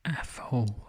ASMR.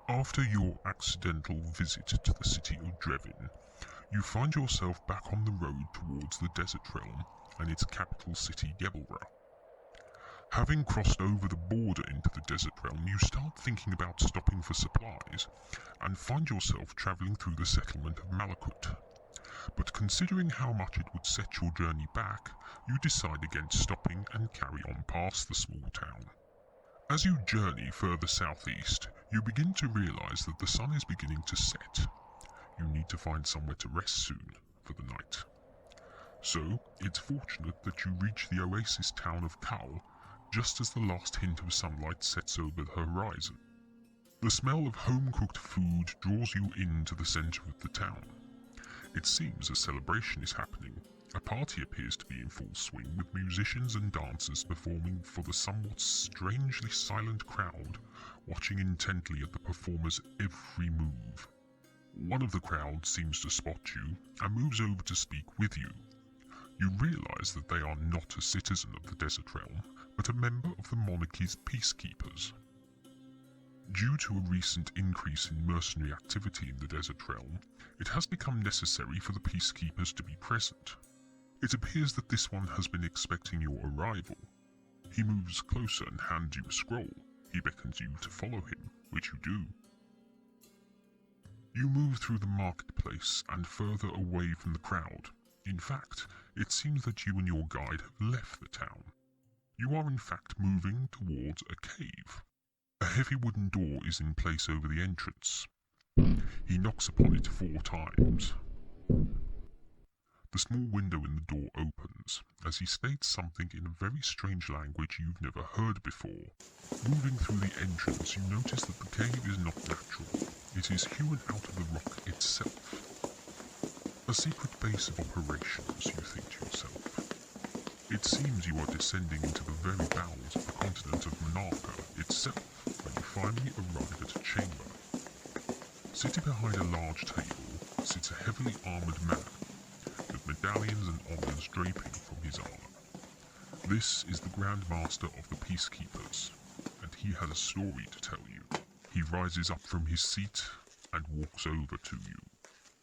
After your accidental visit to the city of Drevin, you find yourself back on the road towards the Desert Realm and its capital city, Gebolrah. Having crossed over the border into the Desert Realm, you start thinking about stopping for supplies and find yourself travelling through the settlement of Malakut. But considering how much it would set your journey back, you decide against stopping and carry on past the small town. As you journey further southeast, you begin to realise that the sun is beginning to set. You need to find somewhere to rest soon for the night. So, it's fortunate that you reach the Oasis town of Kalle just as the last hint of sunlight sets over the horizon. The smell of home-cooked food draws you into the centre of the town. It seems a celebration is happening. A party appears to be in full swing, with musicians and dancers performing for the somewhat strangely silent crowd, watching intently at the performers' every move. One of the crowd seems to spot you and moves over to speak with you. You realise that they are not a citizen of the Desert Realm, but a member of the monarchy's Peacekeepers. Due to a recent increase in mercenary activity in the Desert Realm, it has become necessary for the Peacekeepers to be present. It appears that this one has been expecting your arrival. He moves closer and hands you a scroll. He beckons you to follow him, which you do. You move through the marketplace and further away from the crowd. In fact, it seems that you and your guide have left the town. You are in fact moving towards a cave. A heavy wooden door is in place over the entrance. He knocks upon it 4 times. The small window in the door opens, as he states something in a very strange language you've never heard before. Moving through the entrance, you notice that the cave is not natural. It is hewn out of the rock itself. A secret base of operations, you think to yourself. It seems you are descending into the very bowels of the continent of Monarcha itself when you finally arrive at a chamber. Sitting behind a large table sits a heavily armoured man, with medallions and honours draping from his armour. This is the Grandmaster of the Peacekeepers, and he has a story to tell you. He rises up from his seat and walks over to you,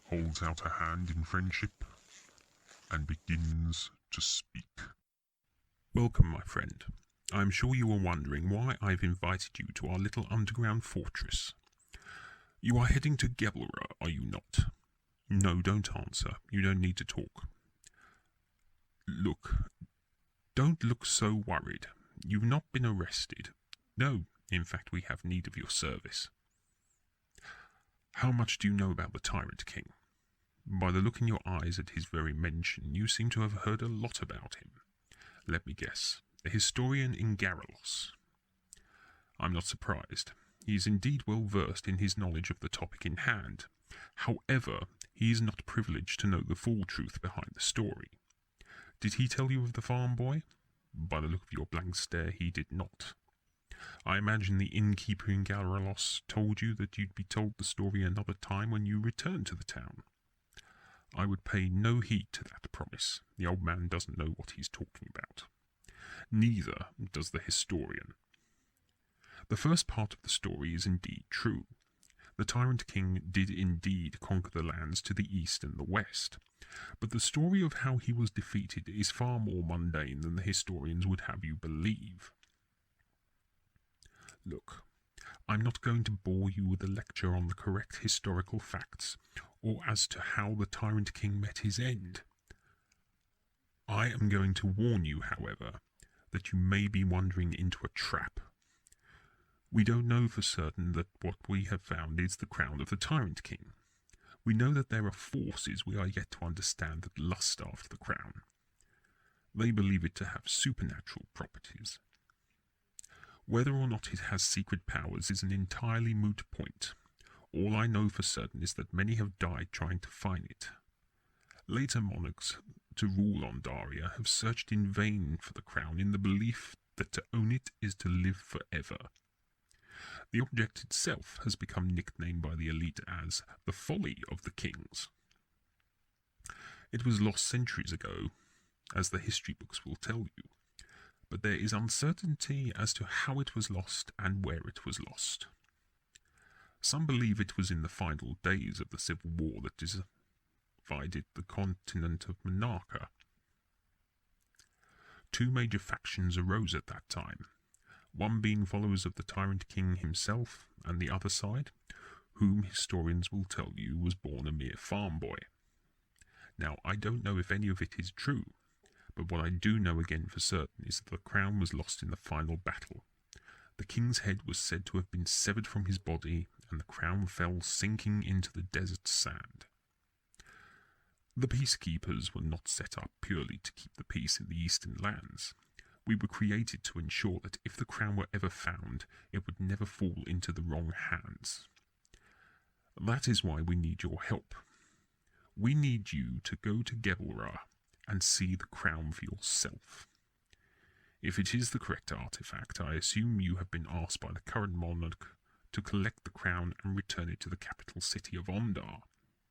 holds out a hand in friendship, and begins to speak. Welcome, my friend. I am sure you are wondering why I've invited you to our little underground fortress. You are heading to Gebolrah, are you not? No, don't answer. You don't need to talk. Look, don't look so worried. You've not been arrested. No, in fact, we have need of your service. How much do you know about the Tyrant King? By the look in your eyes at his very mention, you seem to have heard a lot about him. Let me guess, a historian in Garrulus. I'm not surprised. He is indeed well versed in his knowledge of the topic in hand. However, he is not privileged to know the full truth behind the story. Did he tell you of the farm boy? By the look of your blank stare, he did not. I imagine the innkeeper in Garrulus told you that you'd be told the story another time when you return to the town. I would pay no heed to that promise. The old man doesn't know what he's talking about. Neither does the historian. The first part of the story is indeed true. The Tyrant King did indeed conquer the lands to the east and the west, but the story of how he was defeated is far more mundane than the historians would have you believe. Look, I'm not going to bore you with a lecture on the correct historical facts, or as to how the Tyrant King met his end. I am going to warn you, however, that you may be wandering into a trap. We don't know for certain that what we have found is the crown of the Tyrant King. We know that there are forces we are yet to understand that lust after the crown. They believe it to have supernatural properties. Whether or not it has secret powers is an entirely moot point. All I know for certain is that many have died trying to find it. Later monarchs to rule on Daria have searched in vain for the crown in the belief that to own it is to live forever. The object itself has become nicknamed by the elite as the Folly of the Kings. It was lost centuries ago, as the history books will tell you, but there is uncertainty as to how it was lost and where it was lost. Some believe it was in the final days of the civil war that divided the continent of Monarcha. Two major factions arose at that time, one being followers of the Tyrant King himself, and the other side, whom historians will tell you was born a mere farm boy. Now, I don't know if any of it is true, but what I do know again for certain is that the crown was lost in the final battle. The king's head was said to have been severed from his body, and the crown fell sinking into the desert sand. The Peacekeepers were not set up purely to keep the peace in the eastern lands. We were created to ensure that if the crown were ever found, it would never fall into the wrong hands. That is why we need your help. We need you to go to Gebolrah and see the crown for yourself. If it is the correct artifact, I assume you have been asked by the current monarch to collect the crown and return it to the capital city of Ondar.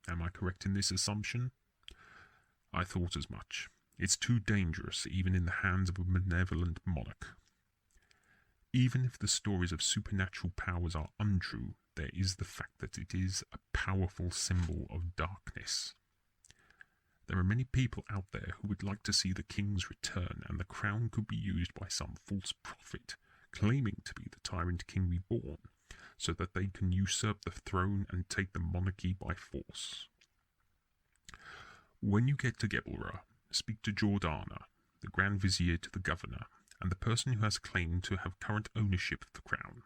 Am I correct in this assumption? I thought as much. It's too dangerous, even in the hands of a benevolent monarch. Even if the stories of supernatural powers are untrue, there is the fact that it is a powerful symbol of darkness. There are many people out there who would like to see the king's return, and the crown could be used by some false prophet, claiming to be the Tyrant King reborn, so that they can usurp the throne and take the monarchy by force. When you get to Gebolrah, speak to Jordana, the Grand Vizier to the Governor, and the person who has claimed to have current ownership of the crown.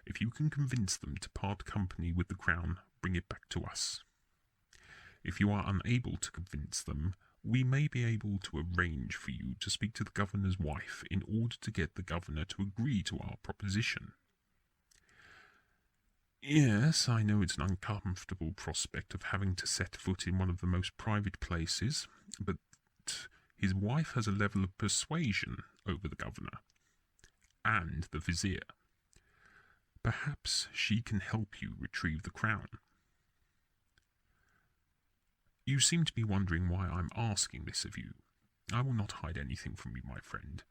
If you can convince them to part company with the crown, bring it back to us. If you are unable to convince them, we may be able to arrange for you to speak to the Governor's wife in order to get the Governor to agree to our proposition. Yes, I know it's an uncomfortable prospect of having to set foot in one of the most private places, but his wife has a level of persuasion over the Governor and the Vizier. Perhaps she can help you retrieve the crown. You seem to be wondering why I'm asking this of you. I will not hide anything from you, my friend.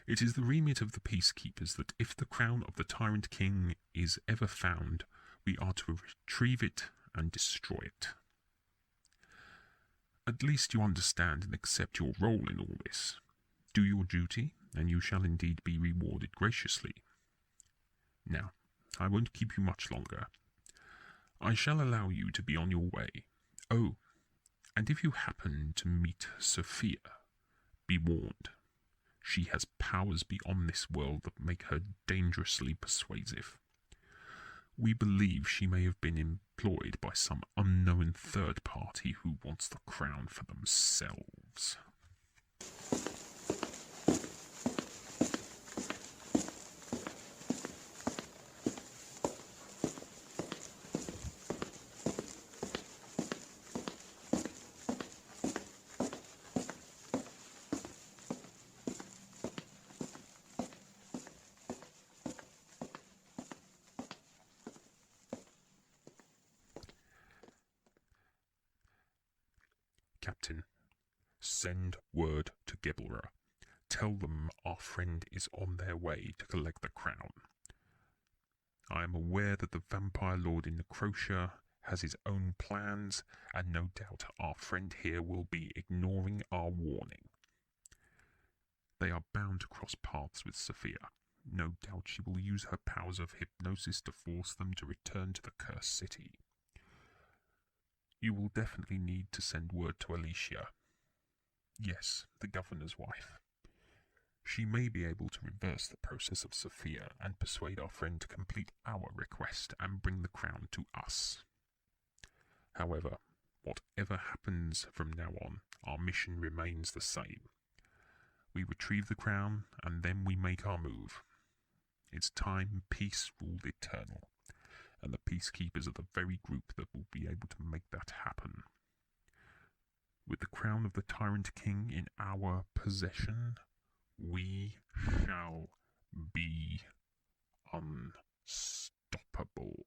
It is the remit of the Peacekeepers that if the crown of the Tyrant King is ever found, we are to retrieve it and destroy it. At least you understand and accept your role in all this. Do your duty, and you shall indeed be rewarded graciously. Now, I won't keep you much longer. I shall allow you to be on your way. Oh, and if you happen to meet Sophia, be warned. She has powers beyond this world that make her dangerously persuasive. We believe she may have been employed by some unknown third party who wants the crown for themselves. Captain, send word to Gebolrah. Tell them our friend is on their way to collect the crown. I am aware that the vampire lord in Necrotia has his own plans, and no doubt our friend here will be ignoring our warning. They are bound to cross paths with Sophia. No doubt she will use her powers of hypnosis to force them to return to the cursed city. You will definitely need to send word to Alicia. Yes, the governor's wife. She may be able to reverse the process of Sophia and persuade our friend to complete our request and bring the crown to us. However, whatever happens from now on, our mission remains the same. We retrieve the crown, and then we make our move. It's time peace ruled eternal, and the Peacekeepers are the very group that will be able to make that happen. With the crown of the Tyrant King in our possession, we shall be unstoppable.